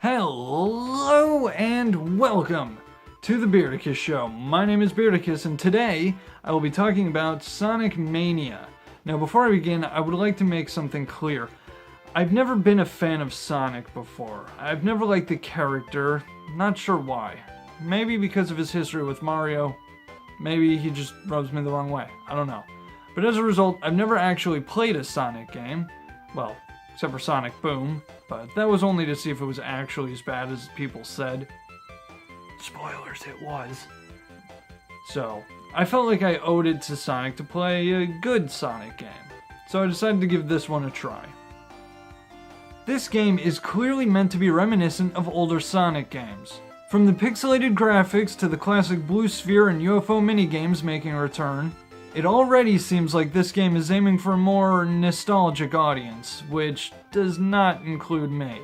Hello and welcome to the Beardicus Show. My name is Beardicus and today I will be talking about Sonic Mania. Now before I begin, I would like to make something clear. I've never been a fan of Sonic before. I've never liked the character, not sure why. Maybe because of his history with Mario. Maybe he just rubs me the wrong way. I don't know. But as a result, I've never actually played a Sonic game. Well, except for Sonic Boom. But that was only to see if it was actually as bad as people said. Spoilers, it was. So, I felt like I owed it to Sonic to play a good Sonic game. So I decided to give this one a try. This game is clearly meant to be reminiscent of older Sonic games. From the pixelated graphics to the classic blue sphere and UFO minigames making a return, it already seems like this game is aiming for a more nostalgic audience, which does not include me.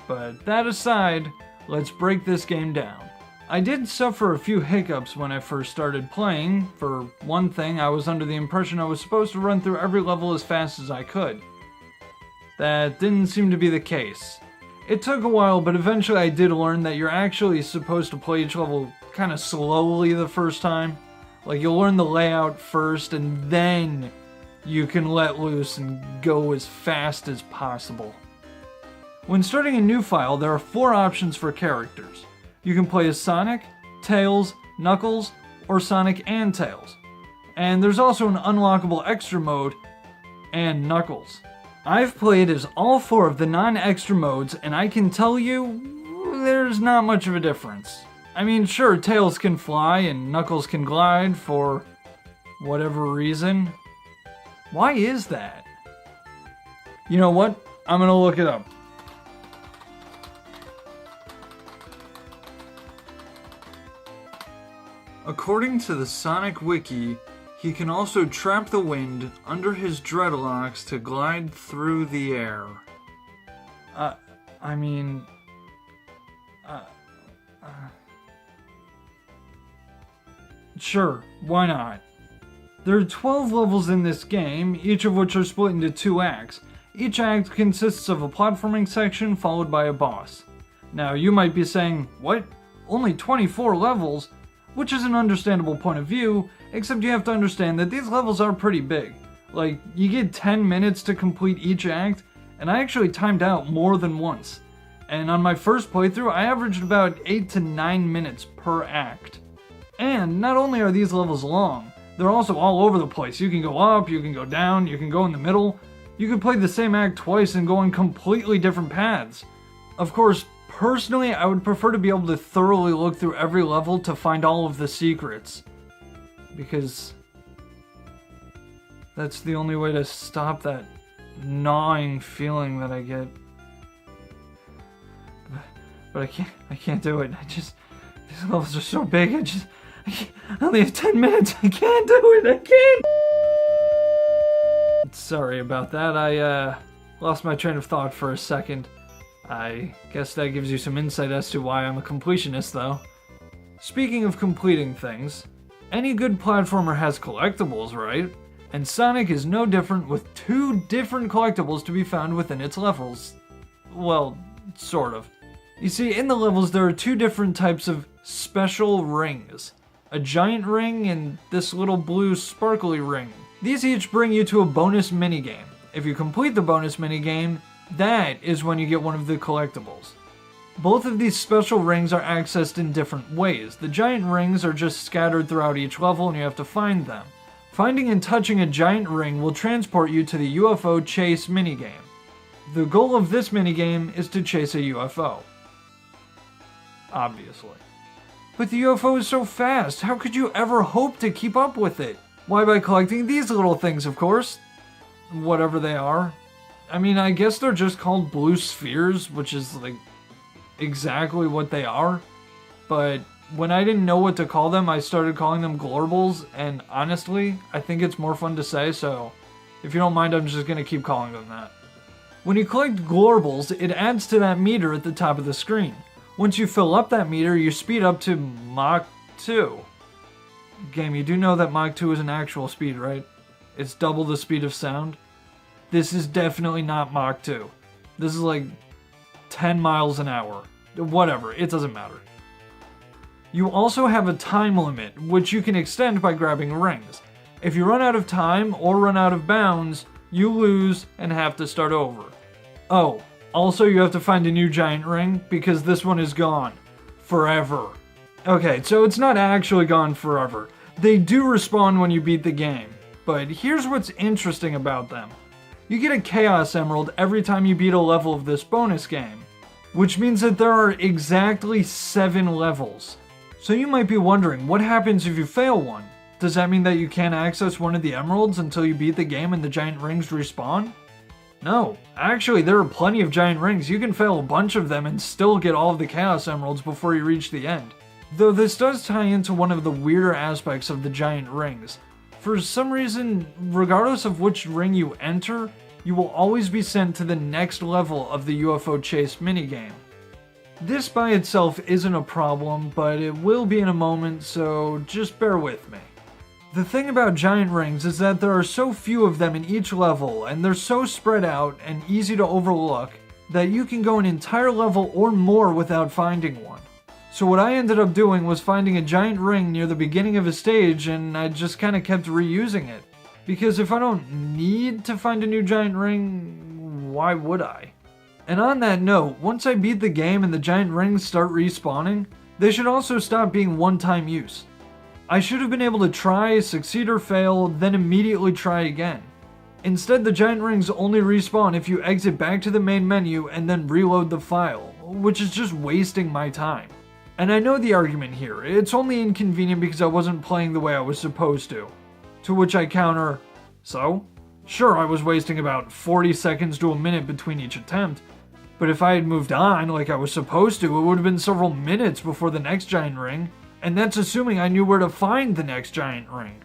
But that aside, let's break this game down. I did suffer a few hiccups when I first started playing. For one thing, I was under the impression I was supposed to run through every level as fast as I could. That didn't seem to be the case. It took a while, but eventually I did learn that you're actually supposed to play each level kind of slowly the first time. Like, you'll learn the layout first, and then you can let loose and go as fast as possible. When starting a new file, there are 4 options for characters. You can play as Sonic, Tails, Knuckles, or Sonic and Tails. And there's also an unlockable extra mode, and Knuckles. I've played as all 4 of the non-extra modes, and I can tell you, there's not much of a difference. I mean, sure, Tails can fly and Knuckles can glide for whatever reason. Why is that? You know what? I'm gonna look it up. According to the Sonic Wiki, he can also trap the wind under his dreadlocks to glide through the air. Sure, why not? There are 12 levels in this game, each of which are split into 2 acts. Each act consists of a platforming section followed by a boss. Now, you might be saying, what? Only 24 levels? Which is an understandable point of view, except you have to understand that these levels are pretty big. Like, you get 10 minutes to complete each act, and I actually timed out more than once. And on my first playthrough, I averaged about 8 to 9 minutes per act. And not only are these levels long, they're also all over the place. You can go up, you can go down, you can go in the middle. You can play the same act twice and go on completely different paths. Of course, personally, I would prefer to be able to thoroughly look through every level to find all of the secrets. Because that's the only way to stop that gnawing feeling that I get. But I can't do it. These levels are so big, I only have 10 minutes. I can't do it. I can't. Sorry about that. I lost my train of thought for a second. I guess that gives you some insight as to why I'm a completionist, though. Speaking of completing things, any good platformer has collectibles, right? And Sonic is no different, with 2 different collectibles to be found within its levels. Well, sort of. You see, in the levels there are 2 different types of special rings. A giant ring and this little blue sparkly ring. These each bring you to a bonus minigame. If you complete the bonus minigame, that is when you get one of the collectibles. Both of these special rings are accessed in different ways. The giant rings are just scattered throughout each level and you have to find them. Finding and touching a giant ring will transport you to the UFO chase minigame. The goal of this minigame is to chase a UFO. Obviously. But the UFO is so fast, how could you ever hope to keep up with it? Why, by collecting these little things, of course. Whatever they are. I mean, I guess they're just called blue spheres, which is, like, exactly what they are. But when I didn't know what to call them, I started calling them glorbles, and honestly, I think it's more fun to say, so if you don't mind, I'm just gonna keep calling them that. When you collect glorbles, it adds to that meter at the top of the screen. Once you fill up that meter, you speed up to Mach 2. Game, you do know that Mach 2 is an actual speed, right? It's double the speed of sound. This is definitely not Mach 2. This is like 10 miles an hour. Whatever, it doesn't matter. You also have a time limit, which you can extend by grabbing rings. If you run out of time or run out of bounds, you lose and have to start over. Oh, also you have to find a new giant ring because this one is gone. Forever. Okay, so it's not actually gone forever. They do respawn when you beat the game, but here's what's interesting about them. You get a Chaos Emerald every time you beat a level of this bonus game, which means that there are exactly 7 levels. So you might be wondering, what happens if you fail one? Does that mean that you can't access one of the emeralds until you beat the game and the giant rings respawn? No, actually there are plenty of giant rings. You can fail a bunch of them and still get all of the Chaos Emeralds before you reach the end. Though this does tie into one of the weirder aspects of the giant rings. For some reason, regardless of which ring you enter, you will always be sent to the next level of the UFO chase minigame. This by itself isn't a problem, but it will be in a moment, so just bear with me. The thing about giant rings is that there are so few of them in each level, and they're so spread out and easy to overlook, that you can go an entire level or more without finding one. So what I ended up doing was finding a giant ring near the beginning of a stage, and I just kind of kept reusing it. Because if I don't need to find a new giant ring, why would I? And on that note, once I beat the game and the giant rings start respawning, they should also stop being one-time use. I should have been able to try, succeed or fail, then immediately try again. Instead, the giant rings only respawn if you exit back to the main menu and then reload the file, which is just wasting my time. And I know the argument here, it's only inconvenient because I wasn't playing the way I was supposed to. To which I counter, so? Sure, I was wasting about 40 seconds to a minute between each attempt, but if I had moved on like I was supposed to, it would have been several minutes before the next giant ring, and that's assuming I knew where to find the next giant ring.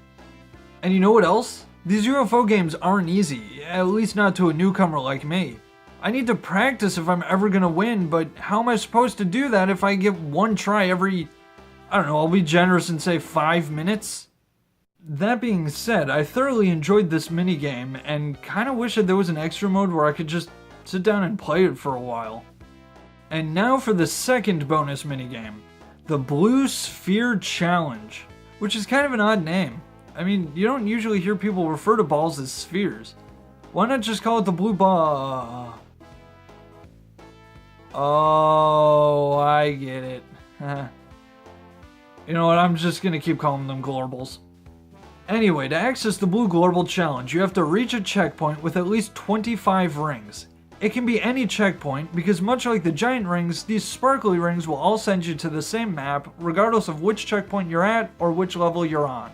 And you know what else? These UFO games aren't easy, at least not to a newcomer like me. I need to practice if I'm ever gonna win, but how am I supposed to do that if I get one try every, I don't know, I'll be generous and say 5 minutes? That being said, I thoroughly enjoyed this minigame and kinda wish that there was an extra mode where I could just sit down and play it for a while. And now for the second bonus minigame, the Blue Sphere Challenge, which is kind of an odd name. I mean, you don't usually hear people refer to balls as spheres. Why not just call it the blue ball? Oh, I get it. You know what, I'm just gonna keep calling them Glorbles. Anyway, to access the Blue Glorble Challenge, you have to reach a checkpoint with at least 25 rings. It can be any checkpoint, because much like the giant rings, these sparkly rings will all send you to the same map, regardless of which checkpoint you're at or which level you're on.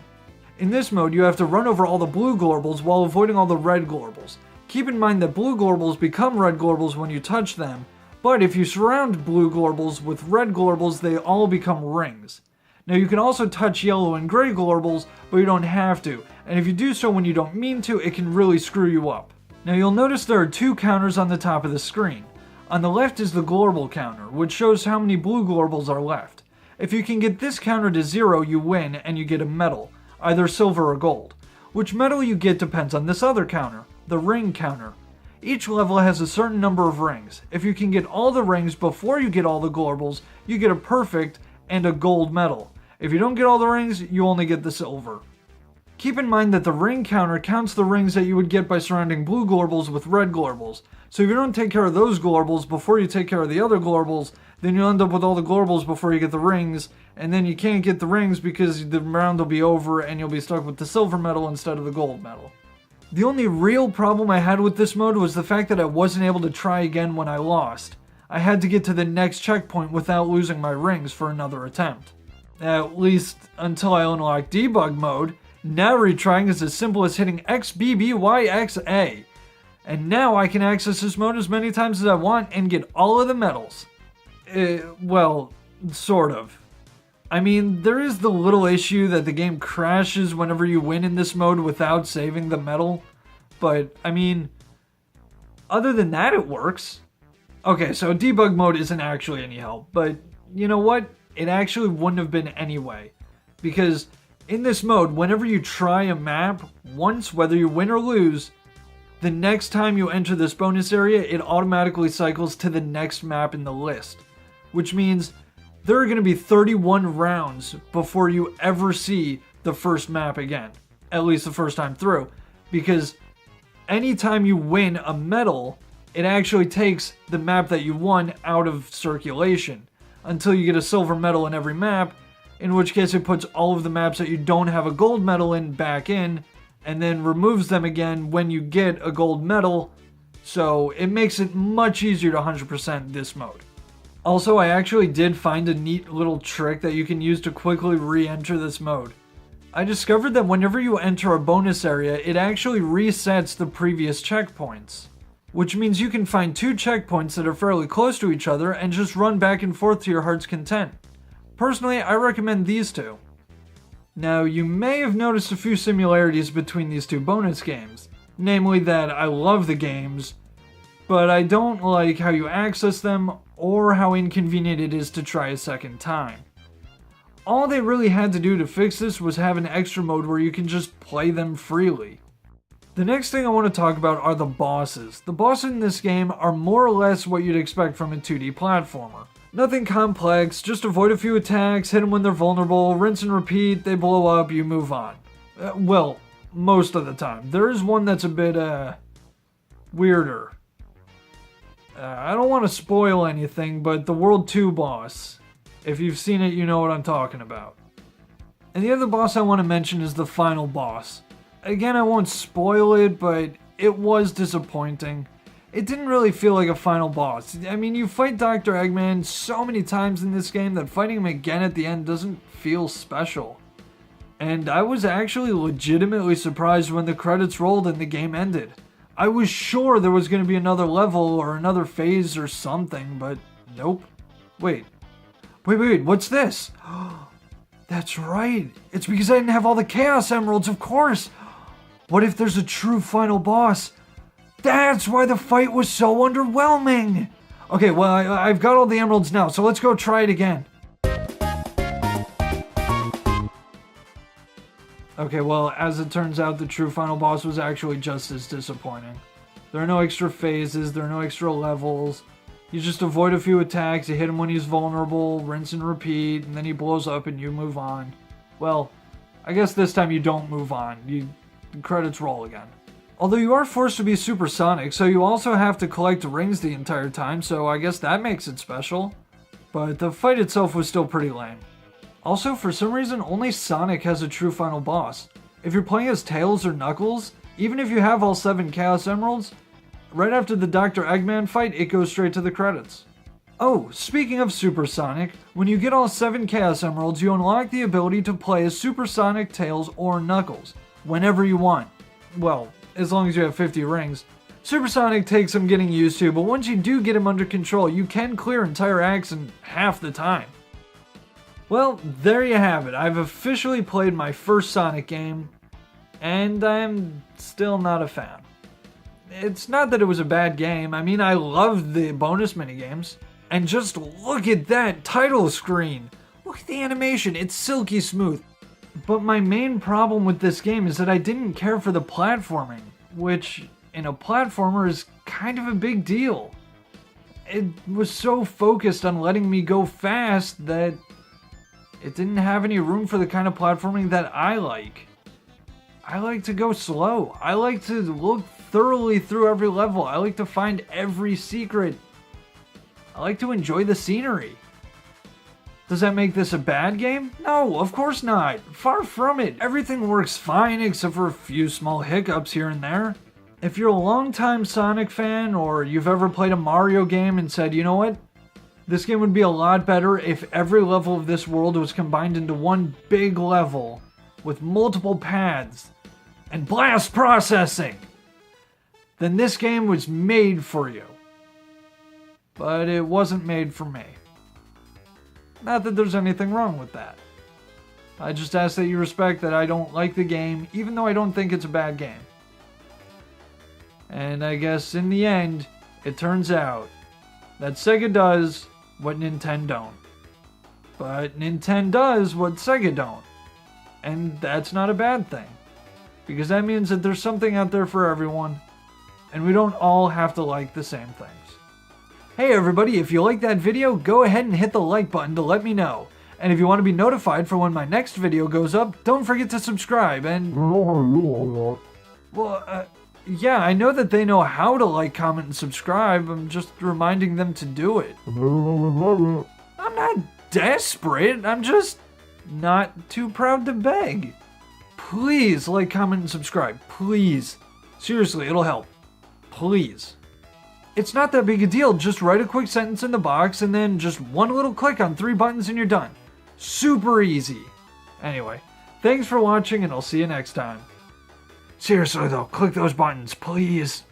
In this mode, you have to run over all the blue Glorbles while avoiding all the red Glorbles. Keep in mind that blue Glorbles become red Glorbles when you touch them, but if you surround blue Glorbles with red Glorbles, they all become rings. Now you can also touch yellow and gray Glorbles, but you don't have to, and if you do so when you don't mean to, it can really screw you up. Now you'll notice there are 2 counters on the top of the screen. On the left is the Glorble counter, which shows how many blue Glorbles are left. If you can get this counter to 0, you win and you get a medal, either silver or gold. Which medal you get depends on this other counter, the ring counter. Each level has a certain number of rings. If you can get all the rings before you get all the Glorbles, you get a perfect and a gold medal. If you don't get all the rings, you only get the silver. Keep in mind that the ring counter counts the rings that you would get by surrounding blue Glorbles with red Glorbles. So if you don't take care of those Glorbles before you take care of the other Glorbles, then you'll end up with all the Glorbles before you get the rings, and then you can't get the rings because the round will be over and you'll be stuck with the silver medal instead of the gold medal. The only real problem I had with this mode was the fact that I wasn't able to try again when I lost. I had to get to the next checkpoint without losing my rings for another attempt. At least until I unlocked Debug Mode. Now retrying is as simple as hitting XBBYXA. And now I can access this mode as many times as I want and get all of the medals. Well, sort of. I mean, there is the little issue that the game crashes whenever you win in this mode without saving the medal. But, I mean, other than that, it works. Okay, so Debug Mode isn't actually any help, but you know what? It actually wouldn't have been anyway. Because in this mode, whenever you try a map, once, whether you win or lose, the next time you enter this bonus area, it automatically cycles to the next map in the list. Which means there are going to be 31 rounds before you ever see the first map again. At least the first time through. Because anytime you win a medal, it actually takes the map that you won out of circulation. Until you get a silver medal in every map, in which case it puts all of the maps that you don't have a gold medal in back in, and then removes them again when you get a gold medal, so it makes it much easier to 100% this mode. Also, I actually did find a neat little trick that you can use to quickly re-enter this mode. I discovered that whenever you enter a bonus area, it actually resets the previous checkpoints. Which means you can find 2 checkpoints that are fairly close to each other and just run back and forth to your heart's content. Personally, I recommend these 2. Now, you may have noticed a few similarities between these 2 bonus games. Namely that I love the games, but I don't like how you access them or how inconvenient it is to try a second time. All they really had to do to fix this was have an extra mode where you can just play them freely. The next thing I want to talk about are the bosses. The bosses in this game are more or less what you'd expect from a 2D platformer. Nothing complex, just avoid a few attacks, hit them when they're vulnerable, rinse and repeat, they blow up, you move on. Well, most of the time. There is one that's a bit, weirder. I don't want to spoil anything, but the World 2 boss. If you've seen it, you know what I'm talking about. And the other boss I want to mention is the final boss. Again, I won't spoil it, but it was disappointing. It didn't really feel like a final boss. I mean, you fight Dr. Eggman so many times in this game that fighting him again at the end doesn't feel special. And I was actually legitimately surprised when the credits rolled and the game ended. I was sure there was going to be another level or another phase or something, but nope. Wait, what's this? That's right. It's because I didn't have all the Chaos Emeralds, of course. What if there's a true final boss? That's why the fight was so underwhelming. Okay, well, I've got all the emeralds now, so let's go try it again. Okay, well, as it turns out, the true final boss was actually just as disappointing. There are no extra phases, there are no extra levels. You just avoid a few attacks, you hit him when he's vulnerable, rinse and repeat, and then he blows up and you move on. Well, I guess this time you don't move on. The credits roll again. Although you are forced to be supersonic, so you also have to collect rings the entire time, so I guess that makes it special. But the fight itself was still pretty lame. Also, for some reason, only Sonic has a true final boss. If you're playing as Tails or Knuckles, even if you have all 7 Chaos Emeralds, right after the Dr. Eggman fight, it goes straight to the credits. Oh, speaking of Supersonic, when you get all 7 Chaos Emeralds, you unlock the ability to play as Supersonic, Tails, or Knuckles, whenever you want. Well, as long as you have 50 rings. Supersonic takes some getting used to, but once you do get him under control, you can clear entire acts in half the time. Well, there you have it. I've officially played my first Sonic game, and I'm still not a fan. It's not that it was a bad game. I mean, I loved the bonus minigames. And just look at that title screen. Look at the animation. It's silky smooth. But my main problem with this game is that I didn't care for the platforming, which in a platformer is kind of a big deal. It was so focused on letting me go fast that it didn't have any room for the kind of platforming that I like. I like to go slow. I like to look thoroughly through every level. I like to find every secret. I like to enjoy the scenery. Does that make this a bad game? No, of course not. Far from it. Everything works fine except for a few small hiccups here and there. If you're a longtime Sonic fan or you've ever played a Mario game and said, you know what? This game would be a lot better if every level of this world was combined into one big level with multiple paths and blast processing, then this game was made for you. But it wasn't made for me. Not that there's anything wrong with that. I just ask that you respect that I don't like the game, even though I don't think it's a bad game. And I guess in the end, it turns out that Sega does what Nintendon't. But Nintendo does what Sega don't. And that's not a bad thing. Because that means that there's something out there for everyone. and we don't all have to like the same things. Hey everybody, if you like that video, go ahead and hit the like button to let me know. And if you want to be notified for when my next video goes up, don't forget to subscribe and... Well, yeah, I know that they know how to like, comment, and subscribe. I'm just reminding them to do it. I'm not desperate. I'm just not too proud to beg. Please like, comment, and subscribe. Please. Seriously, it'll help. Please. It's not that big a deal. Just write a quick sentence in the box and then just one little click on 3 buttons and you're done. Super easy. Anyway, thanks for watching and I'll see you next time. Seriously though, click those buttons, please.